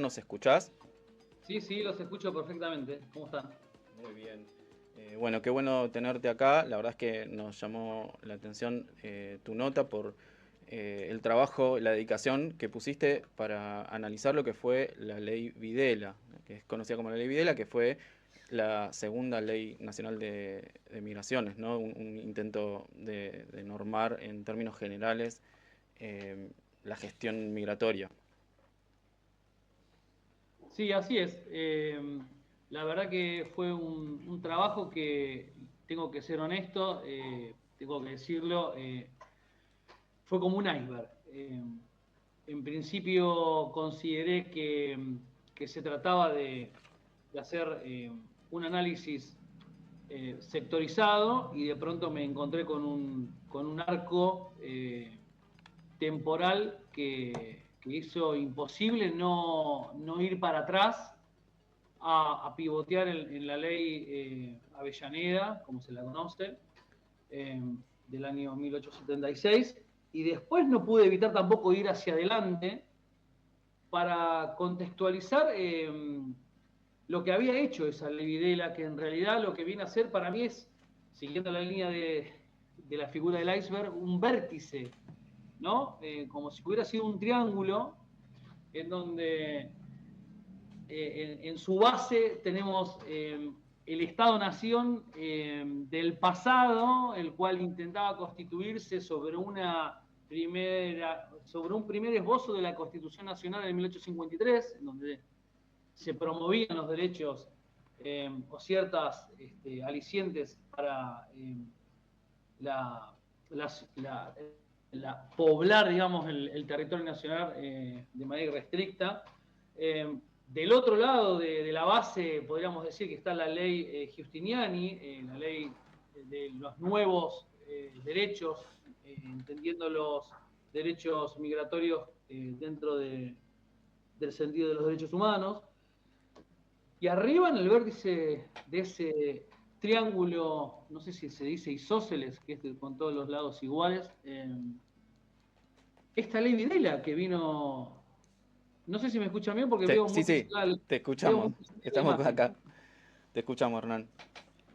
¿nos escuchás? Sí, sí, los escucho perfectamente. ¿Cómo están? Muy bien. Bueno, qué bueno tenerte acá. La verdad es que nos llamó la atención tu nota por el trabajo, la dedicación que pusiste para analizar lo que fue la ley Videla, que es conocida como la ley Videla, que fue la segunda ley nacional de migraciones, ¿no? Un intento de normar en términos generales eh, la gestión migratoria. Sí, así es. La verdad que fue un trabajo que, tengo que ser honesto, tengo que decirlo, fue como un iceberg. En principio consideré que se trataba de hacer un análisis sectorizado y de pronto me encontré con un arco temporal que hizo imposible no ir para atrás a pivotear en la ley Avellaneda, como se la conoce, eh, del año 1876, y después no pude evitar tampoco ir hacia adelante para contextualizar lo que había hecho esa ley Videla, que en realidad lo que viene a hacer para mí es, siguiendo la línea de la figura del iceberg, un vértice, ¿no? Como si hubiera sido un triángulo en donde en su base tenemos el Estado-Nación del pasado, el cual intentaba constituirse sobre un primer esbozo de la Constitución Nacional de 1853, en donde se promovían los derechos o ciertas alicientes para la, la, poblar, digamos, el territorio nacional de manera irrestricta. Del otro lado de la base, podríamos decir que está la ley Giustiniani, la ley de los nuevos derechos, entendiendo los derechos migratorios dentro del sentido de los derechos humanos. Y arriba, en el vértice de ese triángulo, no sé si se dice isósceles, que es con todos los lados iguales, esta ley Videla que vino, no sé si me escuchan bien porque veo Sí, muy sí, pixelada, te veo muy escuchamos. pixelada la Estamos imagen. acá. Te escuchamos, Hernán.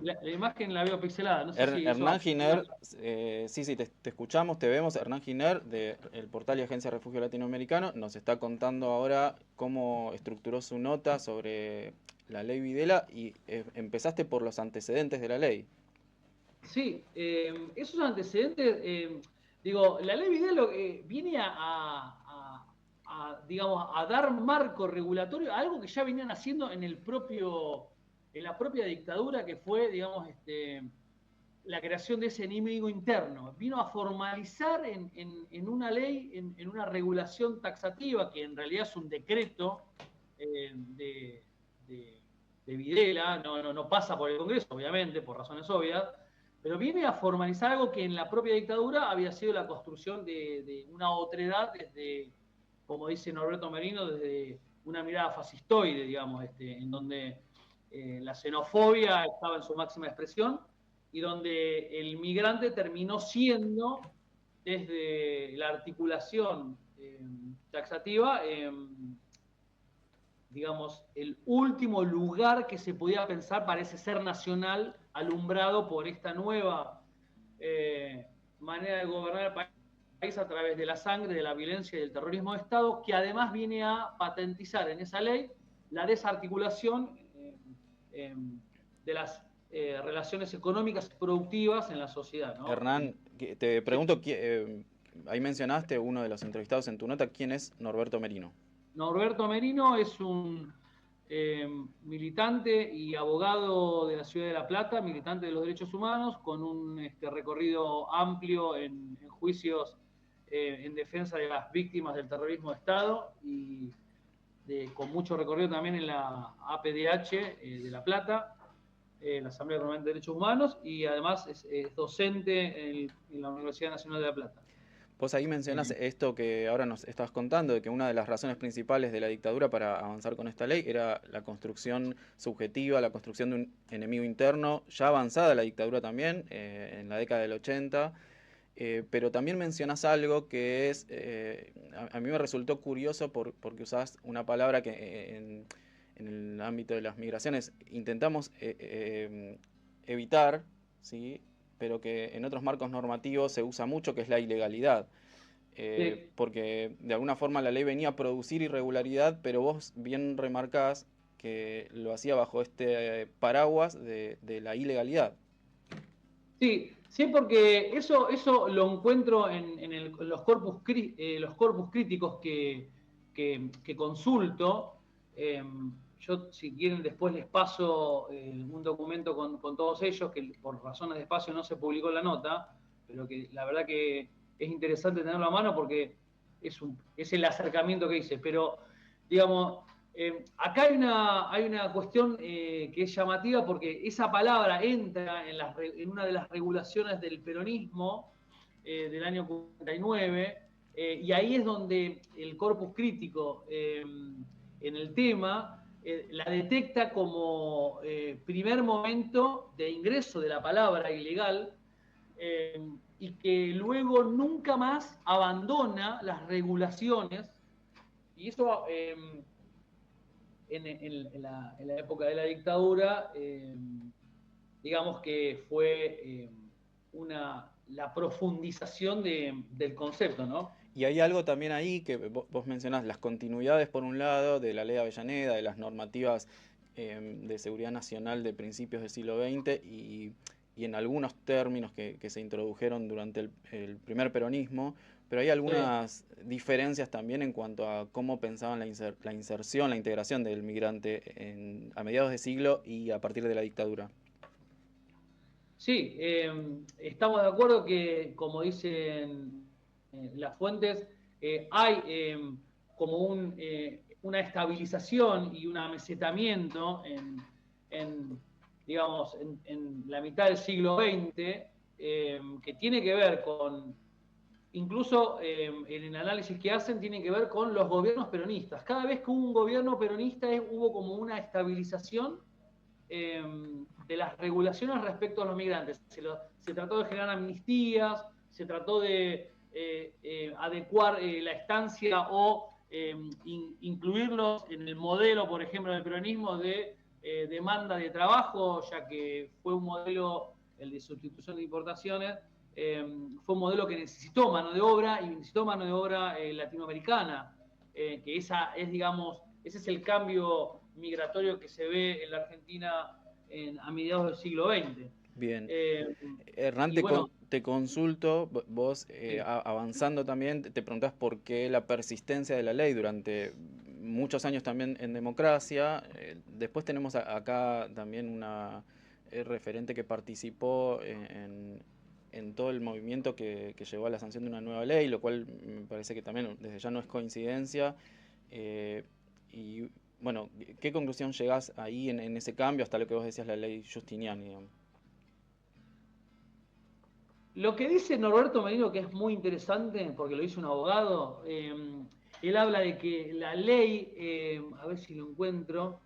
La imagen la veo pixelada, no sé si eso Hernán afecta. Giner, sí, sí, te escuchamos, te vemos. Hernán Giner, del portal y Agencia de Refugio Latinoamericano, nos está contando ahora cómo estructuró su nota sobre la ley Videla y empezaste por los antecedentes de la ley. Sí, esos antecedentes, digo, la ley Videla viene digamos, a dar marco regulatorio a algo que ya venían haciendo en la propia dictadura, que fue, digamos, la creación de ese enemigo interno. Vino a formalizar en una ley, en una regulación taxativa, que en realidad es un decreto de, de Videla, no pasa por el Congreso, obviamente, por razones obvias, pero viene a formalizar algo que en la propia dictadura había sido la construcción de una otredad desde, como dice Norberto Merino, desde una mirada fascistoide, digamos, en donde la xenofobia estaba en su máxima expresión y donde el migrante terminó siendo, desde la articulación taxativa, digamos, el último lugar que se podía pensar parece ser nacional, alumbrado por esta nueva manera de gobernar el país a través de la sangre, de la violencia y del terrorismo de Estado, que además viene a patentizar en esa ley la desarticulación de las relaciones económicas productivas en la sociedad, ¿no? Hernán, te Sí. pregunto, ahí mencionaste uno de los entrevistados en tu nota, ¿quién es Norberto Merino? Norberto Merino es un militante y abogado de la ciudad de La Plata, militante de los derechos humanos, con un recorrido amplio en juicios en defensa de las víctimas del terrorismo de Estado y con mucho recorrido también en la APDH de La Plata, la Asamblea Permanente de Derechos Humanos, y además es docente en la Universidad Nacional de La Plata. Vos ahí mencionás esto que ahora nos estabas contando, de que una de las razones principales de la dictadura para avanzar con esta ley era la construcción subjetiva, la construcción de un enemigo interno, ya avanzada la dictadura también, en la década del 80. Pero también mencionás algo que es, a mí me resultó curioso porque usás una palabra que en el ámbito de las migraciones intentamos evitar, ¿sí? Pero que en otros marcos normativos se usa mucho, que es la ilegalidad. Sí. Porque de alguna forma la ley venía a producir irregularidad, pero vos bien remarcás que lo hacía bajo este paraguas de la ilegalidad. Sí, sí, porque eso lo encuentro en los los corpus críticos que consulto. Eh, yo, si quieren, después les paso un documento con todos ellos, que por razones de espacio no se publicó en la nota, pero que la verdad que es interesante tenerlo a mano porque es el acercamiento que hice. Pero, digamos, acá hay una cuestión que es llamativa porque esa palabra entra en una de las regulaciones del peronismo del año 49 y ahí es donde el corpus crítico en el tema la detecta como primer momento de ingreso de la palabra ilegal y que luego nunca más abandona las regulaciones y eso en la época de la dictadura, digamos que fue la profundización del concepto, ¿no? Y hay algo también ahí que vos mencionás, las continuidades por un lado de la ley Avellaneda, de las normativas de seguridad nacional de principios del siglo XX y en algunos términos que se introdujeron durante el primer peronismo, pero hay Sí. algunas diferencias también en cuanto a cómo pensaban la inserción, la integración del migrante a mediados de siglo y a partir de la dictadura. Sí, estamos de acuerdo que, como dicen las fuentes, hay como una estabilización y un amesetamiento digamos, en la mitad del siglo XX, que tiene que ver con, incluso en el análisis que hacen, tiene que ver con los gobiernos peronistas. Cada vez que hubo un gobierno peronista hubo como una estabilización de las regulaciones respecto a los migrantes. Se trató de generar amnistías, se trató de adecuar la estancia o incluirlos en el modelo, por ejemplo, del peronismo de demanda de trabajo, ya que fue un modelo, el de sustitución de importaciones, fue un modelo que necesitó mano de obra y necesitó mano de obra latinoamericana, que esa es, digamos, ese es el cambio migratorio que se ve en la Argentina a mediados del siglo XX. Bien. Eh, Hernán, y bueno, te consulto, vos sí, avanzando también, te preguntás por qué la persistencia de la ley durante muchos años también en democracia. Después tenemos acá también una referente que participó en todo el movimiento que llevó a la sanción de una nueva ley, lo cual me parece que también desde ya no es coincidencia. Eh, y bueno, ¿qué conclusión llegás ahí en ese cambio hasta lo que vos decías, la ley Justiniani, digamos? lo que dice Norberto Merino, que es muy interesante, porque lo dice un abogado, él habla de que la ley, a ver si lo encuentro,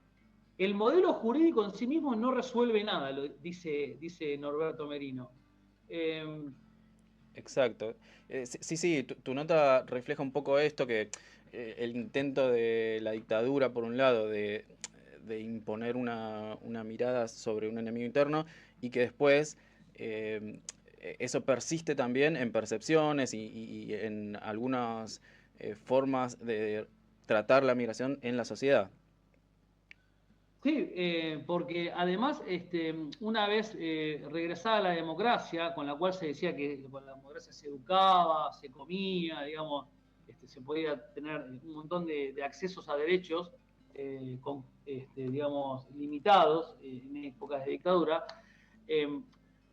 el modelo jurídico en sí mismo no resuelve nada, dice Norberto Merino. Eh, Exacto. Sí, sí, tu nota refleja un poco esto, que el intento de la dictadura, por un lado, de imponer una mirada sobre un enemigo interno y que después eh, eso persiste también en percepciones y en algunas formas de tratar la migración en la sociedad. Sí, porque además, una vez regresada a la democracia, con la cual se decía que con la democracia se educaba, se comía, digamos, se podía tener un montón de accesos a derechos, digamos, limitados en épocas de dictadura. Eh,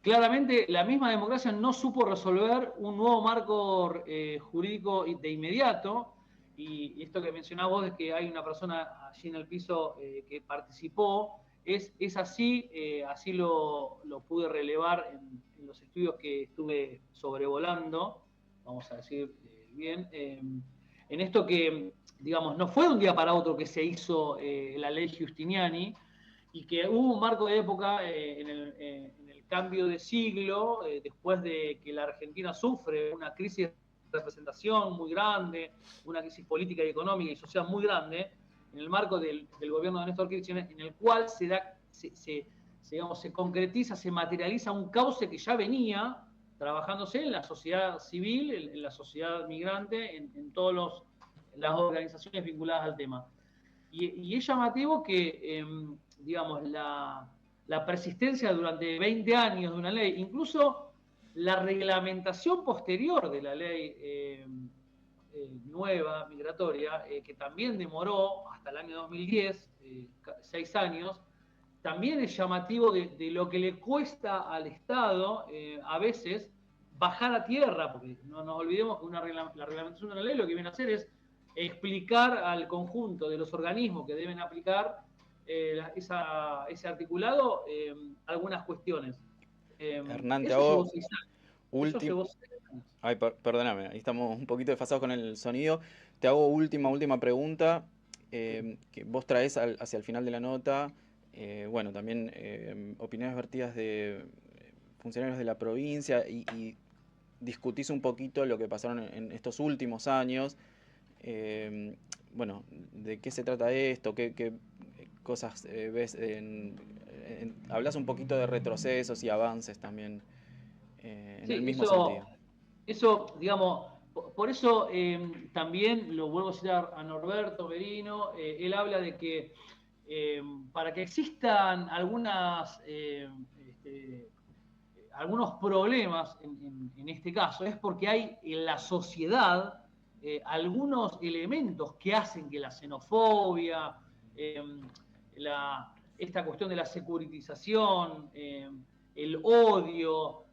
Claramente, la misma democracia no supo resolver un nuevo marco jurídico de inmediato, y esto que mencionabas vos de que hay una persona allí en el piso que participó, es así, así lo pude relevar en los estudios que estuve sobrevolando, vamos a decir bien, en esto que, digamos, no fue de un día para otro que se hizo la ley Giustiniani, y que hubo un marco de época en el cambio de siglo, después de que la Argentina sufre una crisis de representación muy grande, una crisis política y económica y social muy grande, en el marco del gobierno de Néstor Kirchner, en el cual se concretiza, se materializa un cauce que ya venía trabajándose en la sociedad civil, en la sociedad migrante, en todas las organizaciones vinculadas al tema. Y es llamativo que, digamos, la persistencia durante 20 años de una ley, incluso la reglamentación posterior de la ley nueva, migratoria, que también demoró hasta el año 2010, 6 años, también es llamativo de lo que le cuesta al Estado a veces bajar a tierra, porque no nos olvidemos que la reglamentación de una ley lo que viene a hacer es explicar al conjunto de los organismos que deben aplicar ese articulado algunas cuestiones. Hernán, te Eso hago llevó 6 años. Eso último. llevó 6 años. Ay, perdóname, ahí estamos un poquito desfasados con el sonido. Te hago última pregunta que vos traes hacia el final de la nota. Bueno, también opiniones vertidas de funcionarios de la provincia y discutís un poquito lo que pasaron en estos últimos años. Bueno, ¿de qué se trata esto? ¿Qué cosas ves? Hablas un poquito de retrocesos y avances también en el Sí, mismo sentido. eso digamos, por eso también lo vuelvo a citar a Norberto Merino, él habla de que para que existan algunos problemas en este caso es porque hay en la sociedad algunos elementos que hacen que la xenofobia, eh, esta cuestión de la securitización, el odio,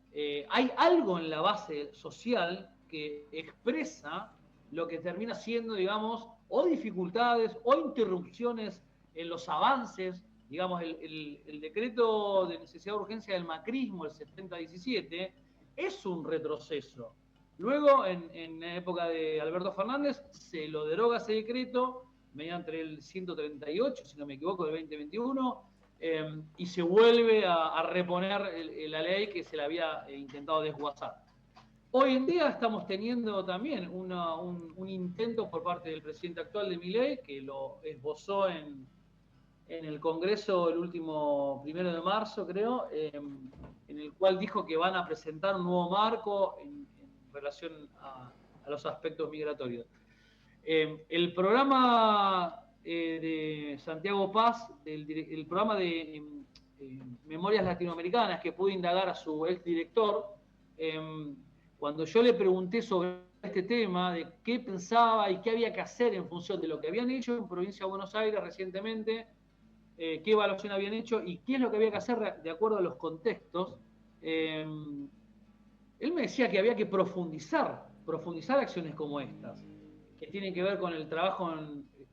hay algo en la base social que expresa lo que termina siendo, digamos, o dificultades o interrupciones en los avances. Digamos, el decreto de necesidad de urgencia del macrismo, el 7017, es un retroceso. Luego, en la época de Alberto Fernández, se lo deroga ese decreto mediante el 138, si no me equivoco, del 2021, y se vuelve a reponer la ley que se le había intentado desguazar. Hoy en día estamos teniendo también un intento por parte del presidente actual de Milei, que lo esbozó en el Congreso el último 1 de marzo, creo, en el cual dijo que van a presentar un nuevo marco en relación a los aspectos migratorios. El programa de Santiago Paz, el programa de Memorias Latinoamericanas, que pudo indagar a su exdirector, cuando yo le pregunté sobre este tema, de qué pensaba y qué había que hacer en función de lo que habían hecho en Provincia de Buenos Aires recientemente, qué evaluación habían hecho y qué es lo que había que hacer de acuerdo a los contextos, él me decía que había que profundizar acciones como estas, que tienen que ver con el trabajo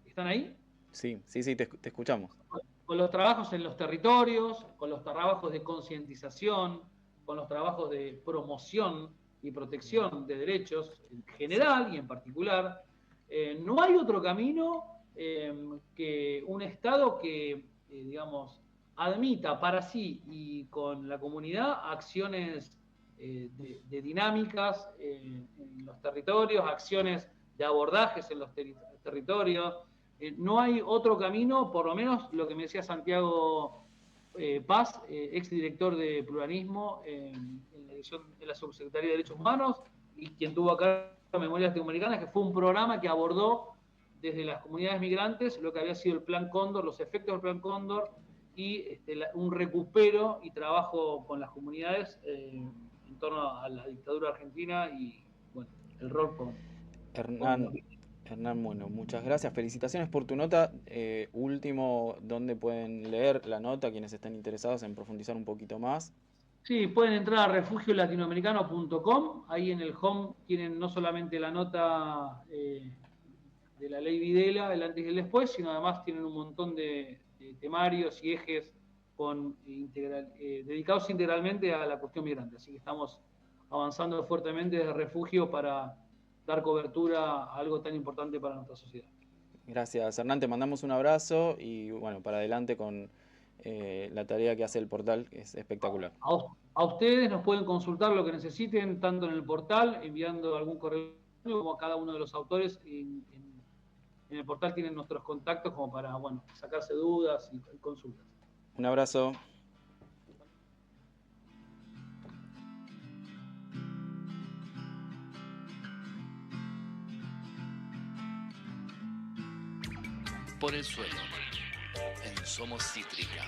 ¿están ahí? Sí, te escuchamos. Con los trabajos en los territorios, con los trabajos de concientización, con los trabajos de promoción y protección de derechos en general y en particular. No hay otro camino que un Estado que, digamos, admita para sí y con la comunidad acciones de dinámicas en los territorios, acciones de abordajes en los territorios. No hay otro camino, por lo menos lo que me decía Santiago Paz, exdirector de Pluralismo en la dirección de la Subsecretaría de Derechos Humanos y quien tuvo acá Memorias Latinoamericanas, que fue un programa que abordó desde las comunidades migrantes lo que había sido el Plan Cóndor, los efectos del Plan Cóndor y un recupero y trabajo con las comunidades en torno a la dictadura argentina y bueno, el rol con Hernán, bueno, muchas gracias. Felicitaciones por tu nota. Último, ¿dónde pueden leer la nota quienes estén interesados en profundizar un poquito más? Sí, pueden entrar a refugiolatinoamericano.com. Ahí en el home tienen no solamente la nota de la ley Videla, el antes y el después, sino además tienen un montón de temarios y ejes dedicados integralmente a la cuestión migrante. Así que estamos avanzando fuertemente desde Refugio para dar cobertura a algo tan importante para nuestra sociedad. Gracias, Hernán. Te mandamos un abrazo y bueno, para adelante con la tarea que hace el portal es espectacular. A ustedes nos pueden consultar lo que necesiten, tanto en el portal, enviando algún correo, como a cada uno de los autores. En el portal tienen nuestros contactos como para, bueno, sacarse dudas y consultas. Un abrazo. Por el suelo, en Somos Cítrica.